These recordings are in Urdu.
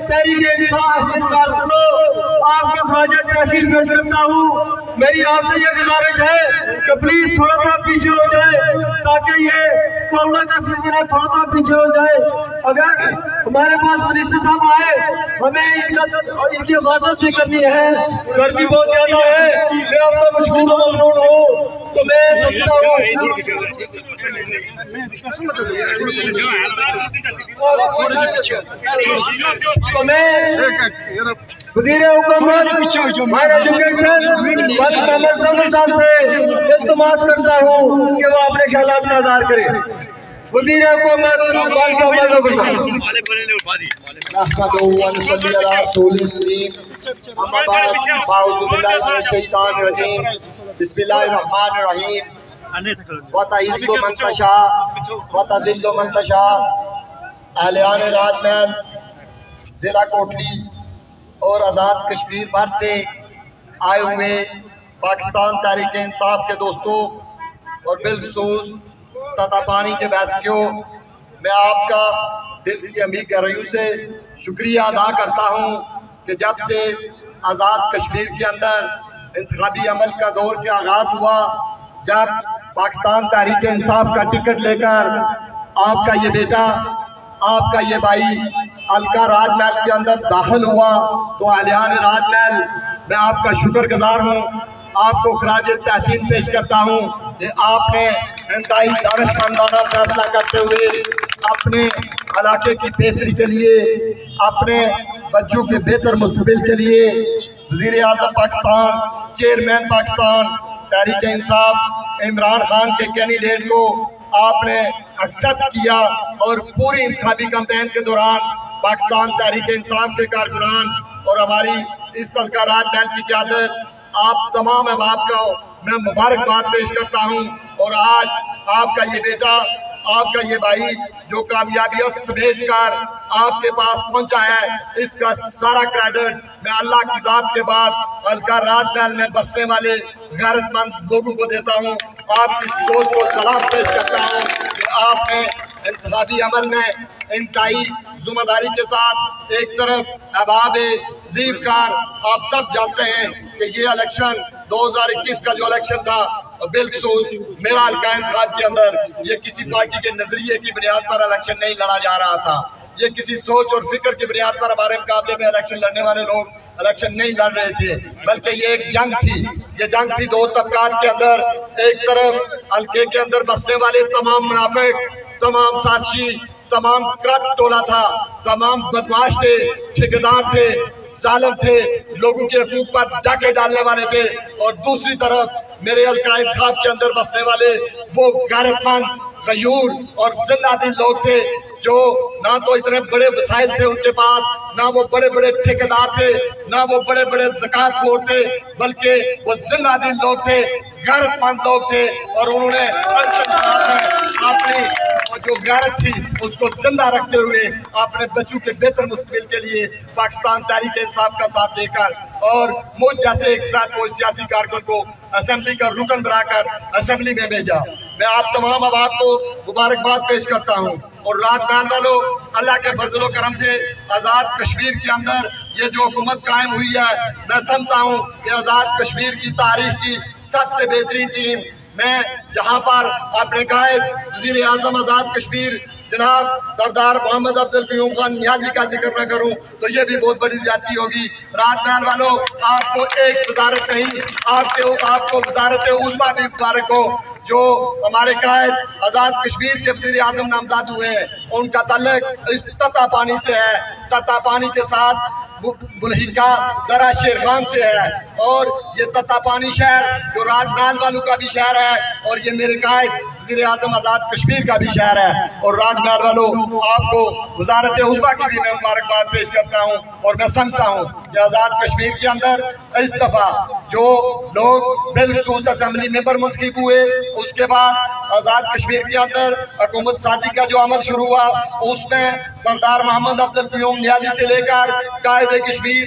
تحریک انصاف کے کارکنوں، آپ کو خراج تحسین پیش کرتا ہوں۔ میری آپ سے یہ گزارش ہے کہ پلیز تھوڑا سا پیچھے ہو جائے تاکہ یہ کورونا کا سلسلہ تھوڑا سا پیچھے ہو جائے۔ اگر ہمارے پاس منسٹر صاحب آئے، ہمیں ان کی حفاظت بھی کرنی ہے، گرمی بہت زیادہ ہے، میں آپ کا مشکور و ممنون ہوں، تو میں سمجھتا ہوں وزیر حکومت ہائر ایجوکیشن محمد ظفر صاحب سے التماس کرتا ہوں کہ وہ اپنے خیالات کا اظہار کریں۔ وزیر حکومت محمد ظفر صاحب۔ نحمده ونصلي على رسوله الكريم اما بعد فاعوذ بالله من الشيطان الرجيم بسم الله الرحمن الرحيم وتعز من تشاء وتذل من تشاء۔ اہلیان راج محل، ضلع کوٹلی اور آزاد کشمیر بھر سے آئے ہوئے پاکستان تحریک انصاف کے دوستوں اور بالخصوص تاتا پانی کے بحثیوں، میں آپ کا دل کی امید گہرائیوں سے شکریہ ادا کرتا ہوں کہ جب سے آزاد کشمیر کے اندر انتخابی عمل کا دور کا آغاز ہوا، جب پاکستان تحریک انصاف کا ٹکٹ لے کر آپ کا یہ بیٹا، آپ کا یہ بھائی حلقہ راج محل کے اندر داخل ہوا، تو اہلیان راج محل میں آپ کا شکر گزار ہوں، آپ کو خراج تحسین پیش کرتا ہوں کہ آپ نے انتہائی دانشمندانہ فیصلہ کرتے ہوئے اپنے علاقے کی بہتری کے لیے، اپنے بچوں کے بہتر مستقبل کے لیے وزیر اعظم پاکستان، چیئرمین پاکستان تحریک انصاف عمران خان کے کینڈیڈیٹ کو آپ نے ایکسپٹ کیا، اور پوری انتخابی کمپین کے دوران پاکستان تحریک انصاف کے کارکنان اور ہماری اس حلقہ راج محل کی قیادت، آپ تمام احباب کو میں مبارکباد پیش کرتا ہوں۔ اور آج آپ کا یہ بیٹا، آپ کا یہ بھائی جو کامیابیوں سمیٹ کر آپ کے پاس پہنچا ہے، اس کا سارا کریڈٹ میں اللہ کی ذات کے بعد حلقہ راج محل میں بسنے والے غیرت مند لوگوں کو دیتا ہوں۔ آپ کی سوچ کو سلام پیش کرتا ہوں کہ آپ نے انتخابی عمل میں انتہائی ذمہ داری کے ساتھ، ایک طرف احباب زیرکار، آپ سب جانتے ہیں کہ یہ الیکشن 2021 کا جو الیکشن تھا، بالخصوص میرا حلقہ انتخاب کے اندر، یہ کسی پارٹی کے نظریے کی بنیاد پر الیکشن نہیں لڑا جا رہا تھا، یہ کسی سوچ اور فکر کی بنیاد پر ہمارے مقابلے میں الیکشن لڑنے والے لوگ الیکشن نہیں لڑ رہے تھے، بلکہ یہ ایک جنگ تھی۔ یہ جنگ تھی دو طبقات کے اندر، ایک طرف حلقے کے اندر بسنے والے تمام منافق، تمام سازشی، تمام کرپٹ ٹولہ تھا، تمام بدمعاش تھے، ٹھیکیدار تھے، ظالم تھے، لوگوں کے حقوق پر ڈاکے ڈالنے والے تھے، اور دوسری طرف میرے حلقہ انتخاب کے اندر بسنے والے وہ غیرت مند، غیور اور زندہ دل لوگ تھے جو نہ تو اتنے بڑے وسائل تھے ان کے پاس، نہ وہ بڑے بڑے ٹھیکیدار تھے، نہ وہ بڑے بڑے زکوٰۃ خور تھے، بلکہ وہ زندہ دل لوگ تھے، غیرت مند لوگ تھے، اور انہوں نے اپنی جو غیرت تھی اس کو زندہ رکھتے ہوئے اپنے بچوں کے بہتر مستقبل کے لیے پاکستان تحریک انصاف کا ساتھ دے کر، اور مجھ جیسے ایک سیاسی کارکن کو اسمبلی کا رکن بنا کر اسمبلی میں بھیجا۔ میں آپ تمام احباب کو مبارکباد پیش کرتا ہوں، اور راج محل والوں، اللہ کے فضل و کرم سے آزاد کشمیر کے اندر یہ جو حکومت قائم ہوئی ہے، میں سمجھتا ہوں کہ آزاد کشمیر کی تاریخ کی سب سے بہترین ٹیم، میں جہاں پر اپنے قائد وزیر اعظم آزاد کشمیر جناب سردار محمد عبدالقیوم خان نیازی کا ذکر نہ کروں تو یہ بھی بہت بڑی زیادتی ہوگی۔ راج محل والوں، آپ کو ایک وزارت نہیں، آپ کو وزارت عظمیٰ بھی مبارک ہو، جو ہمارے قائد آزاد کشمیر کے وزیر اعظم نامزاد ہوئے ہیں، ان کا تعلق اس تتا پانی سے ہے، تتا پانی کے ساتھ بلحیقہ درہ شیر خان سے ہے، اور یہ تتا پانی شہر جو راج محل والوں کا بھی شہر ہے، اور یہ میرے قائد وزیر اعظم آزاد کشمیر کا بھی شہر ہے۔ اور راج محل والوں، آپ کو وزارت عظمیٰ کی بھی میں مبارکباد پیش کرتا ہوں، اور میں سمجھتا ہوں کہ آزاد کشمیر کے اندر اس دفعہ جو لوگ بالخصوص اسمبلی ممبر منتخب ہوئے، اس کے بعد آزاد کشمیر کے اندر حکومت سازی کا جو عمل شروع ہوا، اس میں سردار محمد عبدالقیوم نیازی سے لے کر قائد کشمیر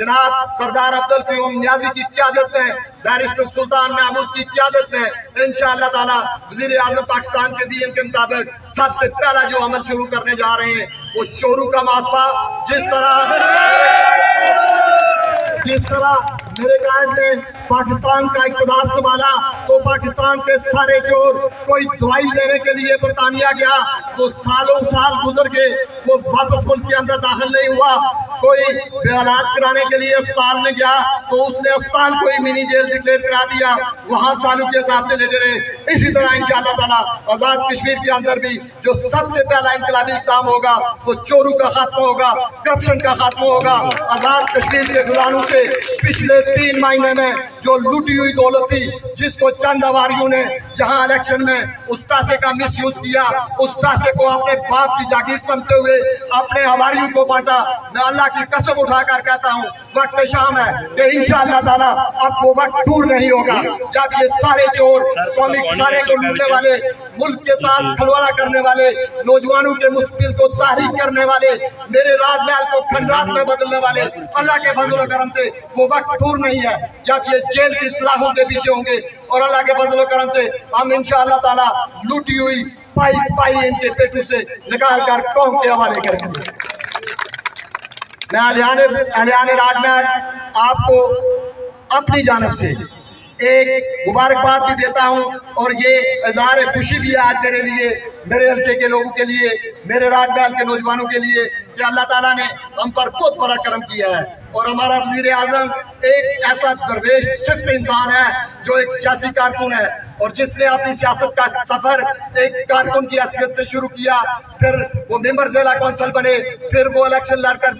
جناب سردار عبدل قیوم نیازی کی قیادت میں، بیرسٹر سلطان محمود کی قیادت میں انشاءاللہ تعالی وزیر اعظم پاکستان کے ویژن کے مطابق سب سے پہلا جو عمل شروع کرنے جا رہے ہیں وہ چوروں کا محاسبہ. جس طرح میرے قائد نے پاکستان کا اقتدار سنبھالا تو پاکستان کے سارے چور، کوئی دوائی لینے کے لیے برطانیہ گیا تو سالوں سال گزر گئے، وہ واپس ملک کے اندر داخل نہیں ہوا. کوئی علاج کرانے کے لیے اسپتال میں گیا تو اس نے اسپتال کو ہی منی جیل ڈکلیئر کرا دیا، وہاں سالوں کے حساب سے لیٹے رہے. اسی طرح انشاءاللہ تعالی آزاد کشمیر کے اندر بھی جو سب سے پہلا انقلابی اقدام ہوگا وہ چوروں کا خاتمہ ہوگا، کرپشن کا خاتمہ ہوگا. آزاد کشمیر کے گزاروں سے پچھلے 3 مہینے میں جو لوٹی ہوئی دولت تھی، جس کو چند اواریوں نے جہاں الیکشن میں اس پیسے کا مس یوز کیا، اس پیسے کو اپنے باپ کی جاگیر سمجھتے ہوئے اپنے اواریوں کو بانٹا. میں اللہ کی قسم اٹھا کر کہتا ہوں وقت شام ہے کہ انشاءاللہ تعالیٰ اب وہ وقت دور نہیں ہوگا جب یہ سارے چور، قومی خزانے کو لوٹنے والے، ملک کے ساتھ کھلواڑا کرنے والے، نوجوانوں کے مستقبل کو تحریک کرنے والے، میرے راج محل کو کھنڈرات میں بدلنے والے، اللہ کے فضل و کرم سے وہ وقت دور نہیں ہے جب یہ جیل کی سلاخوں کے پیچھے ہوں گے اور اللہ کے فضل و کرم سے ہم انشاءاللہ تعالیٰ لوٹی ہوئی پائی ان کے پیٹوں سے نکال کر قوم کے حوالے کریں گے. میں اہلیان راج محل آپ کو اپنی جانب سے ایک مبارکباد بھی دیتا ہوں اور یہ اظہار خوشی بھی ہے آج میرے لیے، میرے حلقے کے لوگوں کے لیے، میرے راج محل کے نوجوانوں کے لیے کہ اللہ تعالیٰ نے ہم پر بہت بڑا کرم کیا ہے. اور ہمارا وزیر اعظم ایک ایسا درویش صفت انسان ہے جو ایک سیاسی کارکن ہے اور جس نے اپنی سیاست کا سفر ایک کارکن کی حیثیت سے شروع کیا، پھر وہ ممبر ضلع کونسل بنے، پھر وہ الیکشن لڑ کر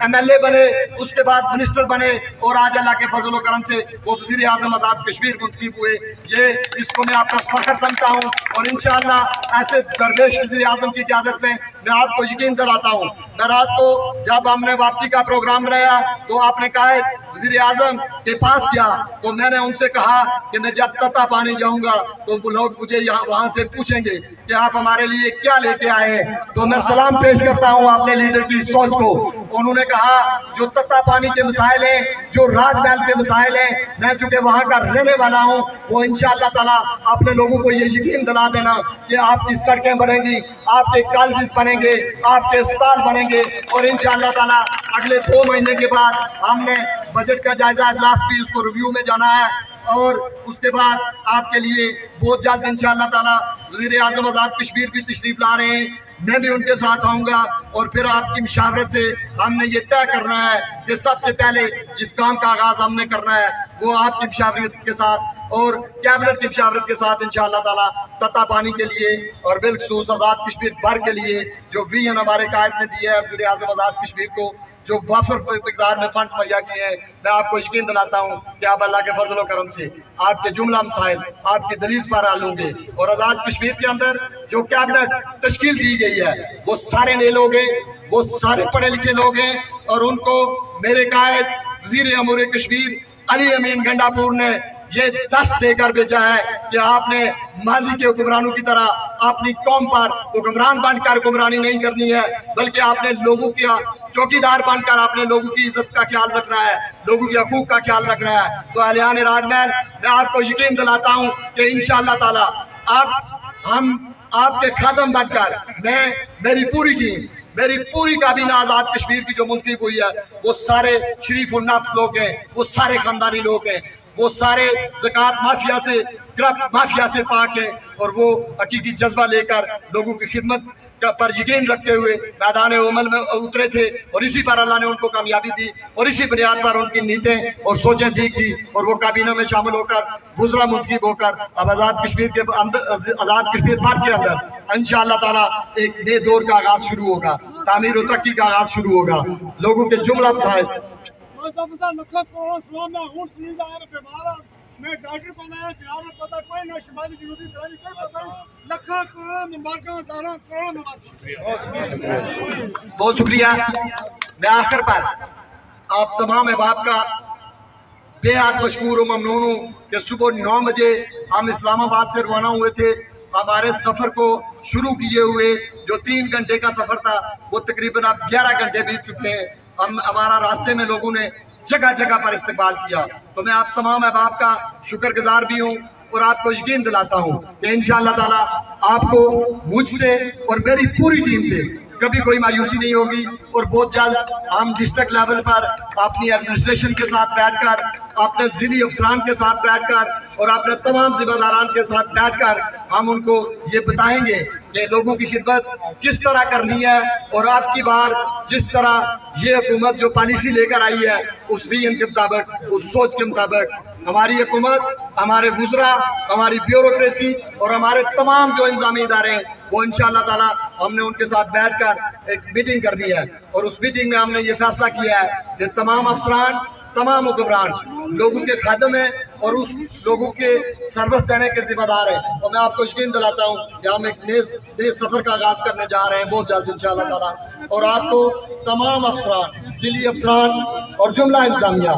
MLA بنے، اس کے بعد منسٹر بنے اور آج اللہ کے فضل و کرم سے وہ وزیر اعظم آزاد کشمیر منتخب ہوئے. یہ اس کو میں آپ کا فخر سمجھتا ہوں اور انشاءاللہ ایسے درویش وزیر اعظم کی قیادت میں آپ کو یقین دلاتا ہوں. میں رات کو جب ہم نے واپسی کا پروگرام رہا تو آپ نے کہا وزیر اعظم کے پاس گیا تو میں نے ان سے کہا کہ میں جب تتا پانے جاؤں گا تو وہ لوگ مجھے وہاں سے پوچھیں گے کہ آپ ہمارے لیے کیا لے کے آئے ہیں، تو میں سلام پیش کرتا ہوں اپنے لیڈر کی سوچ کو. انہوں نے کہا جو تتا پانی کے مسائل ہیں، جو راج محل کے مسائل ہیں، میں چونکہ وہاں کا رہنے والا ہوں، وہ انشاءاللہ تعالیٰ اپنے لوگوں کو یہ یقین دلا دینا کہ آپ کی سڑکیں بنیں گی، آپ کے کالجز بنیں گے، آپ کے اسپتال بنیں گے اور انشاءاللہ تعالیٰ اگلے 2 مہینے کے بعد ہم نے بجٹ کا جائزہ اجلاس بھی اس کو ریویو میں جانا ہے اور اس کے بعد آپ کے لیے بہت جلد انشاءاللہ تعالیٰ وزیر اعظم آزاد کشمیر بھی تشریف لا رہے ہیں. میں بھی ان کے ساتھ آؤں گا اور پھر آپ کی مشاورت سے ہم نے یہ طے کرنا ہے کہ سب سے پہلے جس کام کا آغاز ہم نے کرنا ہے وہ آپ کی مشاورت کے ساتھ اور کیبنٹ کی مشاورت کے ساتھ انشاءاللہ تعالیٰ تتا پانی کے لیے اور بالخصوص آزاد کشمیر بھر کے لیے جو ویژن ہمارے قائد نے دیا ہے وزیر اعظم آزاد کشمیر کو، جو وافر مقدار میں فنڈ مہیا کیے ہیں، میں آپ کو یقین دلاتا ہوں کہ آپ اللہ کے فضل و کرم سے آپ کے جملہ مسائل آپ کی دلیل پر حل ہوں گے. اور آزاد کشمیر کے اندر جو کیبنٹ تشکیل دی گئی ہے وہ سارے نئے لوگ ہیں، وہ سارے پڑھے لکھے لوگ ہیں اور ان کو میرے قائد وزیر امور کشمیر علی امین گنڈاپور نے یہ دست دے کر بھیجا ہے کہ آپ نے ماضی کے حکمرانوں کی طرح اپنی قوم پر حکمران بن کر حکمرانی نہیں کرنی ہے، بلکہ آپ نے لوگوں کا چوکیدار بن کر اپنے لوگوں کی عزت کا خیال رکھنا ہے، لوگوں کے حقوق کا خیال رکھنا ہے. تو اہلیان راج محل میں آپ کو یقین دلاتا ہوں کہ انشاءاللہ تعالیٰ ہم آپ کے خادم بن کر میری پوری ٹیم، میری پوری کابینہ آزاد کشمیر کی جو منتخب ہوئی ہے وہ سارے شریف النفس لوگ ہیں، وہ سارے خاندانی لوگ ہیں، وہ سارے زکوٰۃ مافیا سے، کرپٹ مافیا سے پاک ہیں اور وہ حقیقی جذبہ لے کر لوگوں کی خدمت پر یقین رکھتے ہوئے میدان عمل میں اترے تھے اور اسی پر اللہ نے ان کو کامیابی دی اور اسی بنیاد پر ان کی نیتیں اور سوچیں ٹھیک تھی اور وہ کابینہ میں شامل ہو کر وزراء منتخب ہو کر اب آزاد کشمیر کے اندر، آزاد کشمیر بھر کے اندر انشاءاللہ تعالیٰ ایک نئے دور کا آغاز شروع ہوگا، تعمیر و ترقی کا آغاز شروع ہوگا. لوگوں کے جملہ مسائل میں ڈاکٹر بنایا جناب نے پتا کوئی نہ شمالی جنوبی درائی کوئی پتا نہیں، لکھاں کروڑوں مبارکاں ہزاراں کروڑوں مبارکاں. بہت شکریہ. میں آخر پر آپ تمام احباب کا بے حد مشکور و ممنون ہوں کہ صبح 9 بجے ہم اسلام آباد سے روانہ ہوئے تھے. ہمارے سفر کو شروع کیے ہوئے جو 3 گھنٹے کا سفر تھا وہ تقریباً اب 11 گھنٹے بیت چکے ہیں ہمارا راستے میں لوگوں نے جگہ جگہ پر استقبال کیا. تو میں آپ تمام احباب کا شکر گزار بھی ہوں اور آپ کو یقین دلاتا ہوں کہ انشاءاللہ تعالیٰ آپ کو مجھ سے اور میری پوری ٹیم سے کبھی کوئی مایوسی نہیں ہوگی، اور بہت جلد ہم ڈسٹرکٹ لیول پر اپنی ایڈمنسٹریشن کے ساتھ بیٹھ کر، اپنے ضلعی افسران کے ساتھ بیٹھ کر اور اپنے تمام ذمہ داران کے ساتھ بیٹھ کر ہم ان کو یہ بتائیں گے کہ لوگوں کی خدمت کس طرح کرنی ہے. اور آپ کی بار جس طرح یہ حکومت جو پالیسی لے کر آئی ہے اس ویژن کے مطابق، اس سوچ کے مطابق ہماری حکومت، ہمارے وزراء، ہماری بیوروکریسی اور ہمارے تمام جو انتظامی ادارے ہیں وہ انشاءاللہ تعالیٰ ہم نے ان کے ساتھ بیٹھ کر ایک میٹنگ کر دی ہے. اور اس میٹنگ میں ہم نے یہ فیصلہ کیا ہے کہ تمام افسران، تمام حکمران لوگوں کے خادم ہیں اور اس لوگوں کے سروس دینے کے ذمہ دار ہیں. اور میں آپ کو یقین دلاتا ہوں کہ ہم ایک نئے سفر کا آغاز کرنے جا رہے ہیں بہت جلد انشاءاللہ تعالیٰ. اور آپ کو تمام افسران، ضلعی افسران اور جملہ انتظامیہ،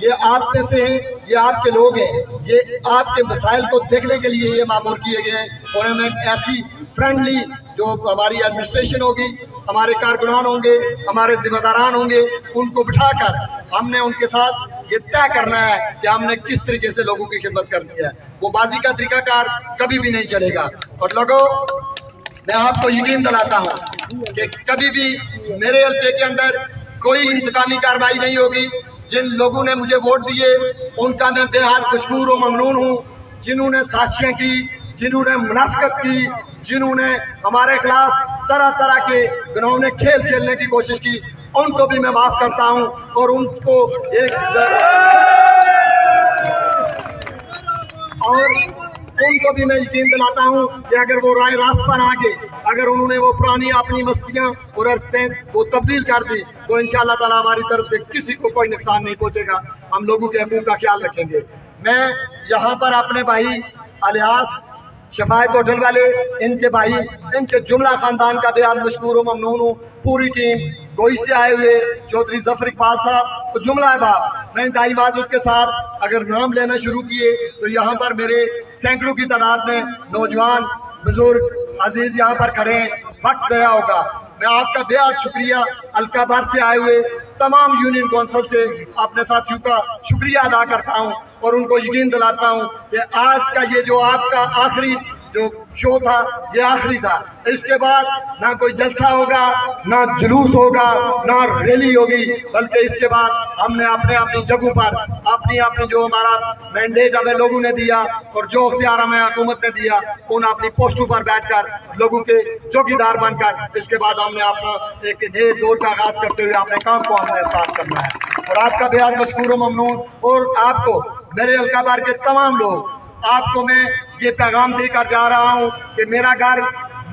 یہ آپ میں سے ہیں، یہ آپ کے لوگ ہیں، یہ آپ کے مسائل کو دیکھنے کے لیے یہ مامور کیے گئے ہیں. اور ہمیں ایسی فرینڈلی جو ہماری ایڈمنسٹریشن ہوگی، ہمارے کارکنان ہوں گے، ہمارے ذمہ داران ہوں گے، ان کو بٹھا کر ہم نے ان کے ساتھ یہ طے کرنا ہے کہ ہم نے کس طریقے سے لوگوں کی خدمت کرنی ہے. وہ بازی کا طریقہ کار کبھی بھی نہیں چلے گا. اور لوگوں، میں آپ کو یقین دلاتا ہوں کہ کبھی بھی میرے حلقے کے اندر کوئی انتقامی کارروائی نہیں ہوگی. جن لوگوں نے مجھے ووٹ دیے ان کا میں بے حد مشکور و ممنون ہوں. جنہوں نے سازشیں کی، جنہوں نے منافقت کی، جنہوں نے ہمارے خلاف طرح طرح کے گناہوں کھیل کھیلنے کی کوشش کی، ان کو بھی میں معاف کرتا ہوں. اور ان کو بھی میں یقین دلاتا ہوں کہ اگر وہ رائے راست پر آگے، اگر انہوں نے وہ پرانی اپنی مستیاں اور عرتیں وہ تبدیل کر دی تو انشاءاللہ تعالیٰ ہماری طرف سے کسی کو کوئی نقصان نہیں پہنچے گا. ہم لوگوں کے حقوق کا خیال رکھیں گے. میں یہاں پر اپنے بھائی الیاس شفایت ہوٹل والے، ان کے بھائی، ان کے جملہ خاندان کا بے حد مشکور و ممنون ہوں. پوری ٹیم گوئی سے آئے ہوئے چودھری ظفر اقبال صاحب، جملہ احباب، میں انتہائی معذرت کے ساتھ اگر نام لینا شروع کیے تو یہاں پر میرے سینکڑوں کی تعداد میں نوجوان، بزرگ، عزیز یہاں پر کھڑے ہیں، وقت ضائع ہوگا. میں آپ کا بے حد شکریہ الکا بار سے آئے ہوئے تمام یونین کونسل سے اپنے ساتھیوں کا شکریہ ادا کرتا ہوں اور ان کو یقین دلاتا ہوں کہ آج کا یہ جو آپ کا آخری جو شو تھا یہ آخری تھا. اس کے بعد نہ کوئی جلسہ ہوگا، نہ جلوس ہوگا، نہ ریلی ہوگی، بلکہ اس کے بعد ہم نے اپنی جگہوں پر اپنی جو ہمارا مینڈیٹ ہمیں لوگوں نے دیا اور جو اختیار ہمیں حکومت نے دیا ان اپنی پوسٹوں پر بیٹھ کر لوگوں کے چوکیدار بن کر اس کے بعد ہم نے اپنا ایک نئے دور کا آغاز کرتے ہوئے اپنے کام کو ہم نے اسٹارٹ کرنا ہے. اور آپ کا بے حد مشکور و ممنون. اور آپ کو میرے حلقہ بار کے تمام لوگ، آپ کو میں یہ پیغام دے کر جا رہا ہوں کہ میرا گھر،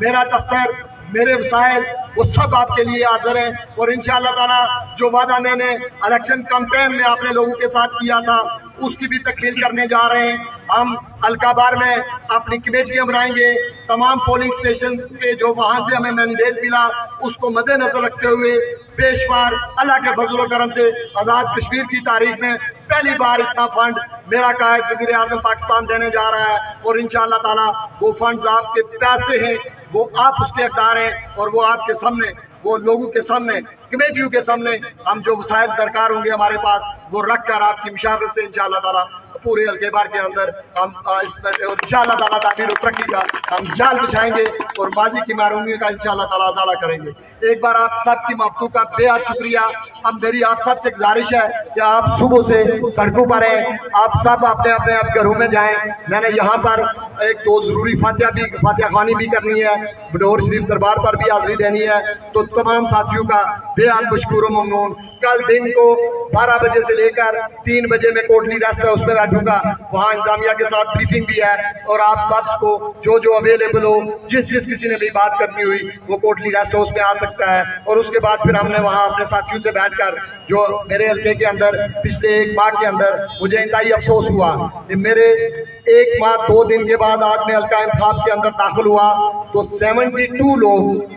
میرا دفتر، میرے وسائل وہ سب آپ کے لیے حاضر ہیں. اور انشاءاللہ تعالیٰ جو وعدہ میں نے الیکشن کمپین میں اپنے لوگوں کے ساتھ کیا تھا اس کی بھی تکمیل کرنے جا رہے ہیں. ہم حلقہ بار میں اپنی کمیٹیاں بنائیں گے. تمام پولنگ سٹیشن کے جو وہاں سے ہمیں مینڈیٹ ملا اس کو مد نظر رکھتے ہوئے پیشوار اللہ کے فضل و کرم سے آزاد کشمیر کی تاریخ میں پہلی بار اتنا فنڈ میرا قائد وزیر اعظم پاکستان دینے جا رہا ہے. اور انشاءاللہ تعالیٰ وہ فنڈز آپ کے پیسے ہیں، وہ آپ اس کے اقدار ہیں اور وہ آپ کے سامنے، وہ لوگوں کے سامنے، کمیٹیوں کے سامنے ہم جو وسائل درکار ہوں گے ہمارے پاس وہ رکھ کر آپ کی مشاورت سے انشاءاللہ تعالیٰ پورے حلقے بار کے اندر ہم اس میں انشاءاللہ تعالیٰ تعمیر و ترقی کا ہم جال بچھائیں گے اور ماضی کی محرومیوں کا انشاءاللہ تعالیٰ ازالہ کریں گے. ایک بار آپ سب کی محبتوں کا بے حد شکریہ. اب میری آپ سب سے گزارش ہے کہ آپ صبح سے سڑکوں پر ہیں، آپ سب اپنے اپنے گھروں میں جائیں. میں نے یہاں پر ایک دو ضروری فاتحہ خوانی بھی کرنی ہے، بڈور شریف دربار پر بھی حاضری دینی ہے. تو تمام ساتھیوں کا بے حد مشکور و ممنون. کل دن کو 12 بجے سے لے کر 3 بجے میں کوٹلی ریسٹ ہے اس میں بیٹھوں گا، وہاں انتظامیہ کے ساتھ بریفنگ بھی ہے. اور آپ سب کو جو اویلیبل ہو، جس کسی نے بھی بات کرنی ہوئی وہ کوٹلی ریسٹ ہاؤس میں آ سکتا ہے. اور اس کے بعد پھر ہم نے وہاں اپنے ساتھیوں سے بیٹھ کر جو میرے حلقے کے اندر پچھلے 1 ماہ کے اندر مجھے انتہائی افسوس ہوا کہ میرے 1 ماہ 2 دن کے بعد آج میں حلقہ انتخاب کے اندر داخل ہوا تو 72 لوگ